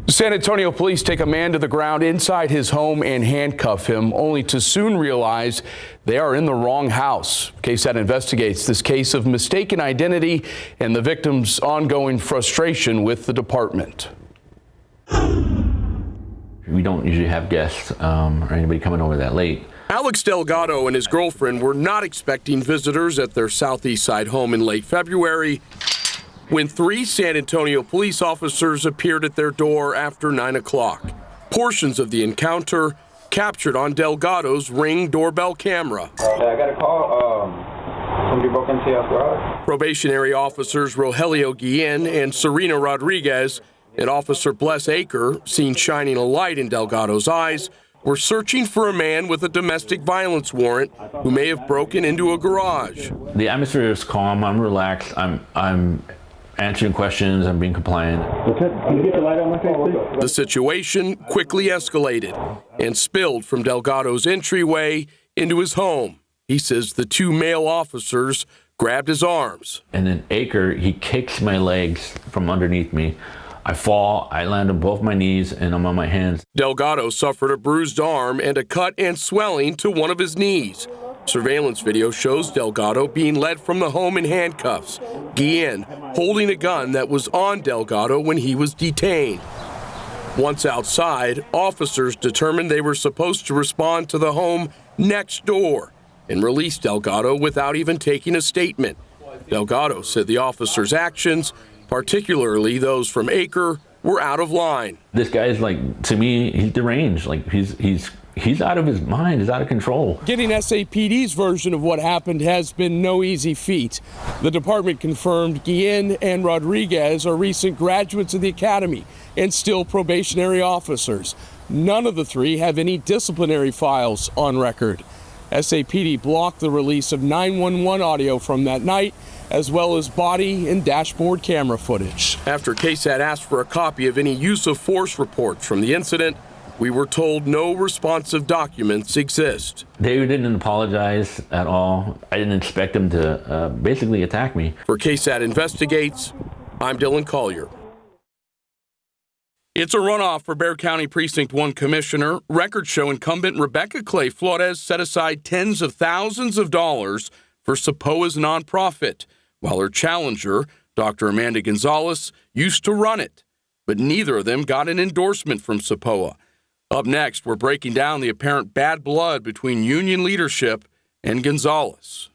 San Antonio police take a man to the ground inside his home and handcuff him, only to soon realize they are in the wrong house. KSAT investigates this case of mistaken identity and the victim's ongoing frustration with the department. We don't usually have guests or anybody coming over that late. Alex Delgado and his girlfriend were not expecting visitors at their southeast side home in late February when 3 San Antonio police officers appeared at their door after 9 o'clock. Portions of the encounter captured on Delgado's Ring doorbell camera. I got a call. Somebody broke into your garage. Probationary officers Rogelio Guillen and Serena Rodriguez and Officer Bless Aker, seen shining a light in Delgado's eyes, were searching for a man with a domestic violence warrant who may have broken into a garage. The atmosphere is calm. I'm relaxed. I'm answering questions. I'm being compliant. Can you get the light on my face, please? The situation quickly escalated and spilled from Delgado's entryway into his home. He says the 2 male officers grabbed his arms. And then Aker, he kicks my legs from underneath me. I fall, I land on both my knees, and I'm on my hands. Delgado suffered a bruised arm and a cut and swelling to one of his knees. Surveillance video shows Delgado being led from the home in handcuffs, Guillen holding a gun that was on Delgado when he was detained. Once outside, officers determined they were supposed to respond to the home next door and release Delgado without even taking a statement. Delgado said the officers' actions, particularly those from Aker, were out of line. This guy's like, to me, he's deranged. Like he's out of his mind. He's out of control. Getting SAPD's version of what happened has been no easy feat. The department confirmed Guillen and Rodriguez are recent graduates of the academy and still probationary officers. None of the 3 have any disciplinary files on record. SAPD blocked the release of 911 audio from that night, as well as body and dashboard camera footage. After KSAT asked for a copy of any use of force reports from the incident, we were told no responsive documents exist. They didn't apologize at all. I didn't expect them to basically attack me. For KSAT Investigates, I'm Dylan Collier. It's a runoff for Bexar County Precinct 1 Commissioner. Records show incumbent Rebecca Clay Flores set aside tens of thousands of dollars for SAPOA's nonprofit, while her challenger, Dr. Amanda Gonzalez, used to run it. But neither of them got an endorsement from SAPOA. Up next, we're breaking down the apparent bad blood between union leadership and Gonzalez.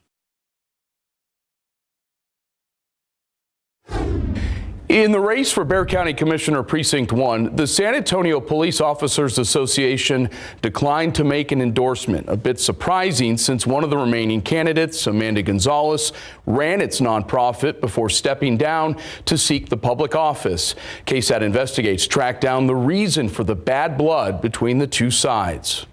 In the race for Bexar County Commissioner Precinct 1, the San Antonio Police Officers Association declined to make an endorsement, a bit surprising since one of the remaining candidates, Amanda Gonzalez, ran its nonprofit before stepping down to seek the public office. KSAT Investigates tracked down the reason for the bad blood between the 2 sides.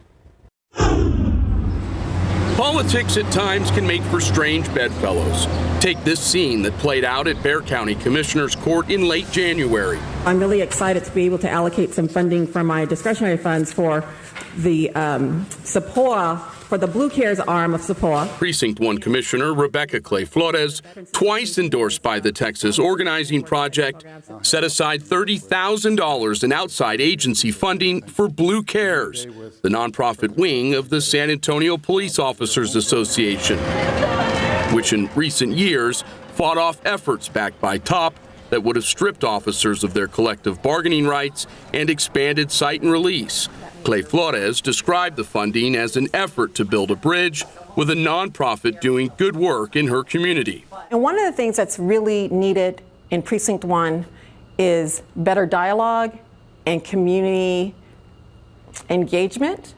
Politics at times can make for strange bedfellows. Take this scene that played out at Bexar County Commissioner's Court in late January. I'm really excited to be able to allocate some funding from my discretionary funds for the SAPOA, for the Blue Cares arm of SAPOA. Precinct 1 Commissioner Rebecca Clay Flores, twice endorsed by the Texas Organizing Project, set aside $30,000 in outside agency funding for Blue Cares, the nonprofit wing of the San Antonio Police Officers Association, which in recent years fought off efforts backed by TOP that would have stripped officers of their collective bargaining rights and expanded cite and release. Clay Flores described the funding as an effort to build a bridge with a nonprofit doing good work in her community. And one of the things that's really needed in Precinct 1 is better dialogue and community engagement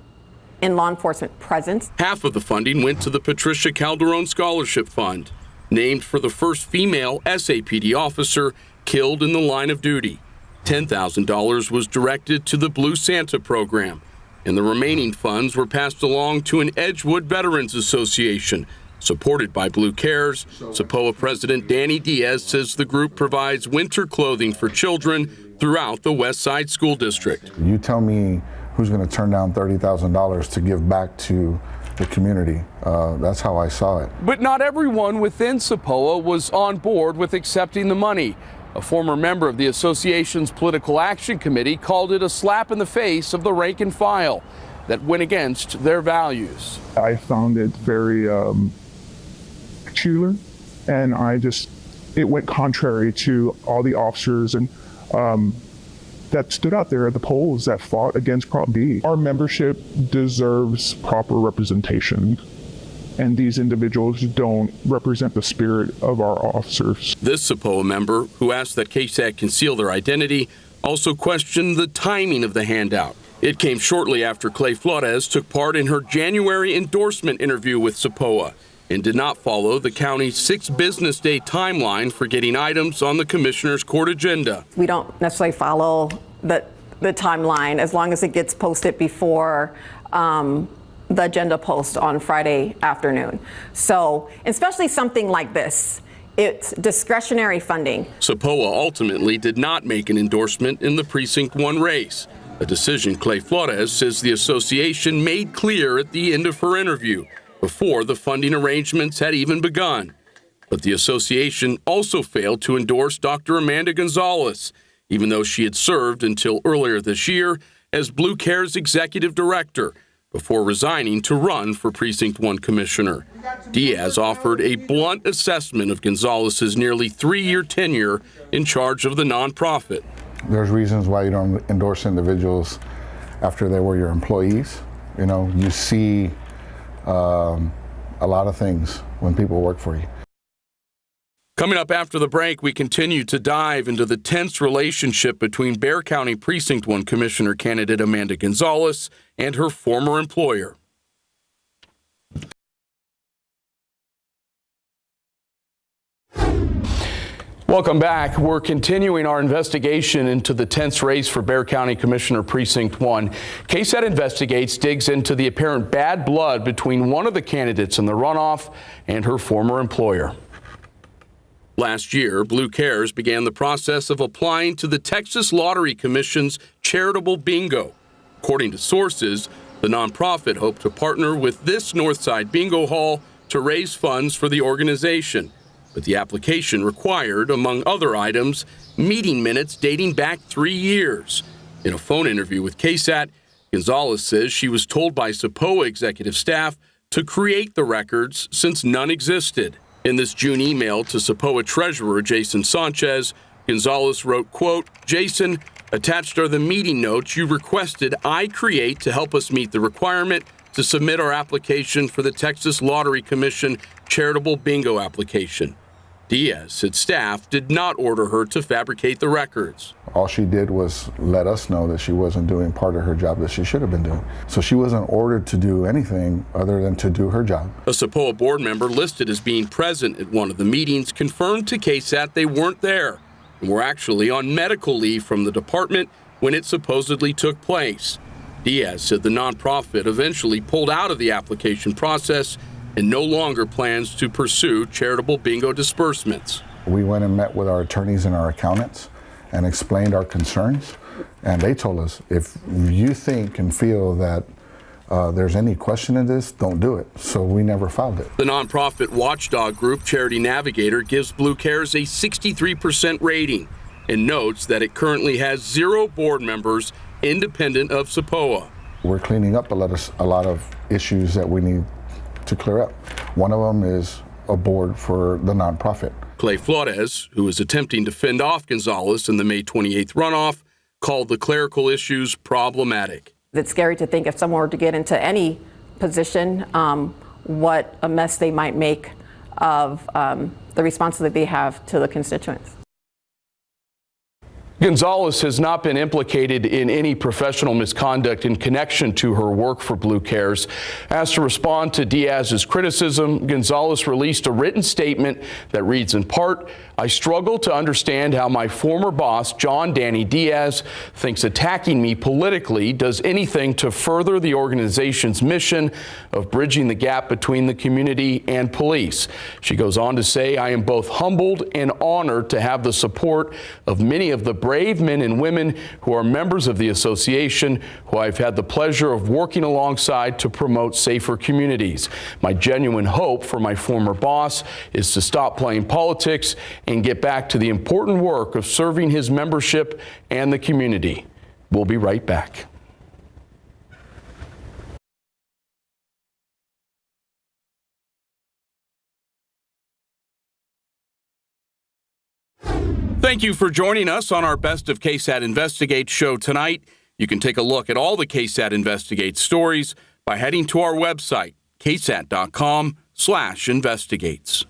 and law enforcement presence. Half of the funding went to the Patricia Calderon Scholarship Fund, named for the first female SAPD officer killed in the line of duty. $10,000 was directed to the Blue Santa program, and the remaining funds were passed along to an Edgewood Veterans Association, supported by Blue Cares. SAPOA President Danny Diaz says the group provides winter clothing for children throughout the West Side School District. You tell me who's going to turn down $30,000 to give back to the community. That's how I saw it. But not everyone within SAPOA was on board with accepting the money. A former member of the association's political action committee called it a slap in the face of the rank and file that went against their values. I found it very peculiar, and it went contrary to all the officers and that stood out there at the polls that fought against Prop B. Our membership deserves proper representation, and these individuals don't represent the spirit of our officers. This SAPOA member, who asked that KSAT conceal their identity, also questioned the timing of the handout. It came shortly after Clay Flores took part in her January endorsement interview with SAPOA and did not follow the county's 6-business-day timeline for getting items on the commissioner's court agenda. We don't necessarily follow the timeline as long as it gets posted before the agenda post on Friday afternoon. So, especially something like this, it's discretionary funding. SAPOA ultimately did not make an endorsement in the Precinct 1 race, a decision Clay Flores says the association made clear at the end of her interview, before the funding arrangements had even begun. But the association also failed to endorse Dr. Amanda Gonzalez, even though she had served until earlier this year as Blue Care's executive director, before resigning to run for Precinct 1 commissioner. Diaz offered a blunt assessment of Gonzalez's nearly 3-year tenure in charge of the nonprofit. There's reasons why you don't endorse individuals after they were your employees. You know, you see a lot of things when people work for you. Coming up after the break, we continue to dive into the tense relationship between Bexar County Precinct 1 Commissioner candidate Amanda Gonzalez and her former employer. Welcome back. We're continuing our investigation into the tense race for Bexar County Commissioner Precinct 1. KSAT Investigates digs into the apparent bad blood between one of the candidates in the runoff and her former employer. Last year, Blue Cares began the process of applying to the Texas Lottery Commission's charitable bingo. According to sources, the nonprofit hoped to partner with this Northside Bingo Hall to raise funds for the organization. But the application required, among other items, meeting minutes dating back 3 years. In a phone interview with KSAT, Gonzalez says she was told by SAPOA executive staff to create the records since none existed. In this June email to SAPOA treasurer Jason Sanchez, Gonzalez wrote, quote, "Jason, attached are the meeting notes you requested I create to help us meet the requirement to submit our application for the Texas Lottery Commission charitable bingo application." Diaz said staff did not order her to fabricate the records. All she did was let us know that she wasn't doing part of her job that she should have been doing. So she wasn't ordered to do anything other than to do her job. A SAPOA board member listed as being present at one of the meetings confirmed to KSAT they weren't there and were actually on medical leave from the department when it supposedly took place. Diaz said the nonprofit eventually pulled out of the application process and no longer plans to pursue charitable bingo disbursements. We went and met with our attorneys and our accountants and explained our concerns, and they told us, if you think and feel that there's any question in this, don't do it. So we never filed it. The nonprofit watchdog group Charity Navigator gives Blue Cares a 63% rating and notes that it currently has 0 board members independent of SAPOA. We're cleaning up a lot of issues that we need to clear up. One of them is a board for the nonprofit. Clay Flores, who is attempting to fend off Gonzalez in the May 28th runoff, called the clerical issues problematic. It's scary to think if someone were to get into any position, what a mess they might make of the responsibility they have to the constituents. Gonzalez has not been implicated in any professional misconduct in connection to her work for Blue Cares. Asked to respond to Diaz's criticism, Gonzalez released a written statement that reads in part, "I struggle to understand how my former boss, John Danny Diaz, thinks attacking me politically does anything to further the organization's mission of bridging the gap between the community and police." She goes on to say, "I am both humbled and honored to have the support of many of the brave men and women who are members of the association, who I've had the pleasure of working alongside to promote safer communities. My genuine hope for my former boss is to stop playing politics and get back to the important work of serving his membership and the community. We'll be right back. Thank you for joining us on our Best of KSAT Investigates show tonight. You can take a look at all the KSAT Investigates stories by heading to our website, ksat.com/investigates.